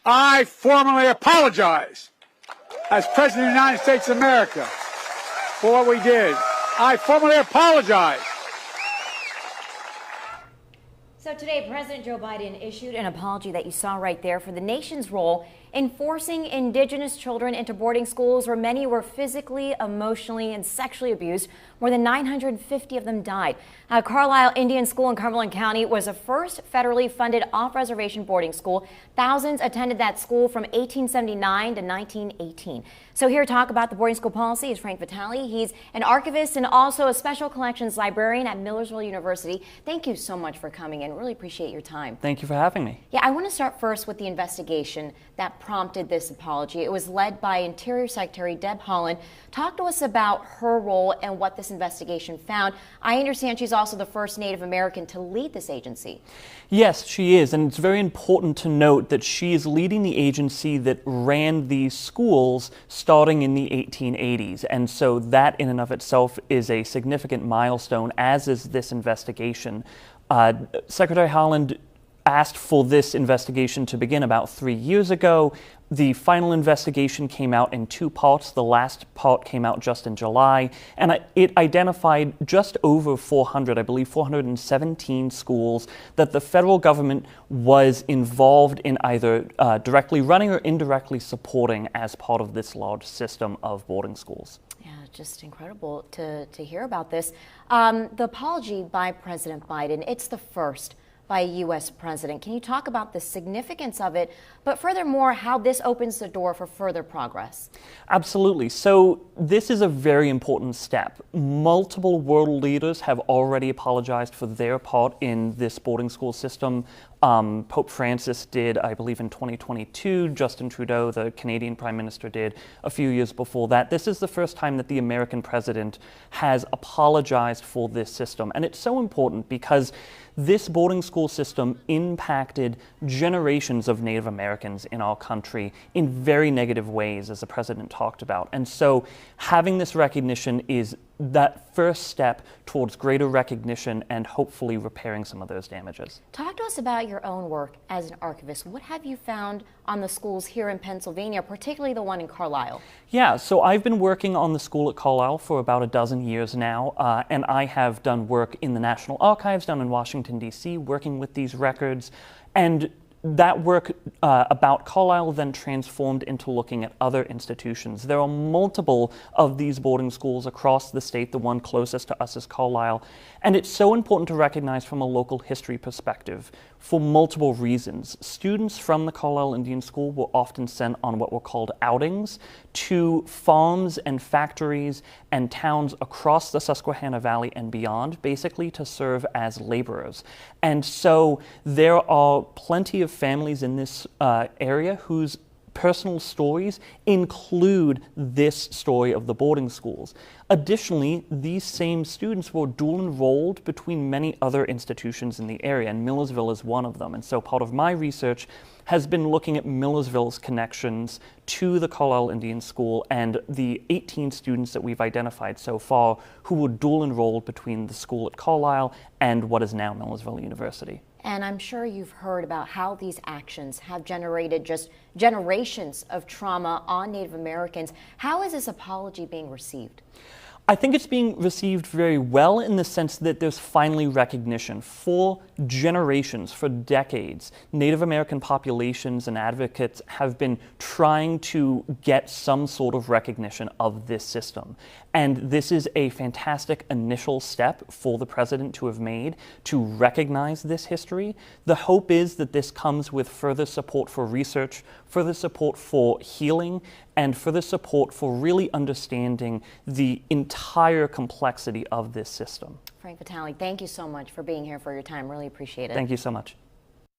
I formally apologize as President of the United States of America for what we did. I formally apologize. So today, President Joe Biden issued an apology that you saw right there for the nation's role in forcing Indigenous children into boarding schools where many were physically, emotionally, and sexually abused. More than 950 of them died. Carlisle Indian School in Cumberland County was the first federally funded off-reservation boarding school. Thousands attended that school from 1879 to 1918. So here to talk about the boarding school policy is Frank Vitale. He's an archivist and also a special collections librarian at Millersville University. Thank you so much for coming in. Really appreciate your time. Thank you for having me. Yeah, I want to start first with the investigation that prompted this apology. It was led by Interior Secretary Deb Haaland. Talk to us about her role and what this investigation found. I understand she's also the first Native American to lead this agency. Yes, she is, and it's very important to note that she is leading the agency that ran these schools starting in the 1880s, and so that in and of itself is a significant milestone, as is this investigation. Secretary Haaland asked for this investigation to begin about 3 years ago. The final investigation came out in 2 parts. The last part came out just in July, and it identified just over 400, I believe 417 schools that the federal government was involved in either directly running or indirectly supporting as part of this large system of boarding schools. Yeah, just incredible to hear about this. The apology by President Biden, it's the first by a U.S. president. Can you talk about the significance of it, but furthermore, how this opens the door for further progress? Absolutely. So this is a very important step. Multiple world leaders have already apologized for their part in this boarding school system. Pope Francis did, I believe, in 2022. Justin Trudeau, the Canadian Prime Minister, did a few years before that. This is the first time that the American president has apologized for this system. And it's so important because this boarding school system impacted generations of Native Americans in our country in very negative ways, as the president talked about. And so having this recognition is that first step towards greater recognition and hopefully repairing some of those damages. Talk to us about your own work as an archivist. What have you found on the schools here in Pennsylvania, particularly the one in Carlisle? Yeah, so I've been working on the school at Carlisle for about a dozen years now, and I have done work in the National Archives down in Washington, D.C., working with these records. And that work about Carlisle then transformed into looking at other institutions. There are multiple of these boarding schools across the state. The one closest to us is Carlisle. And it's so important to recognize from a local history perspective for multiple reasons. Students from the Carlisle Indian School were often sent on what were called outings to farms and factories and towns across the Susquehanna Valley and beyond, basically to serve as laborers. And so there are plenty of families in this area whose personal stories include this story of the boarding schools. Additionally, these same students were dual enrolled between many other institutions in the area, and Millersville is one of them. And so part of my research has been looking at Millersville's connections to the Carlisle Indian School and the 18 students that we've identified so far who were dual enrolled between the school at Carlisle and what is now Millersville University. And I'm sure you've heard about how these actions have generated just generations of trauma on Native Americans. How is this apology being received? I think it's being received very well in the sense that there's finally recognition. For generations, for decades, Native American populations and advocates have been trying to get some sort of recognition of this system. And this is a fantastic initial step for the president to have made to recognize this history. The hope is that this comes with further support for research, further support for healing, and further support for really understanding the entire complexity of this system. Frank Vitale, thank you so much for being here for your time. Really appreciate it. Thank you so much.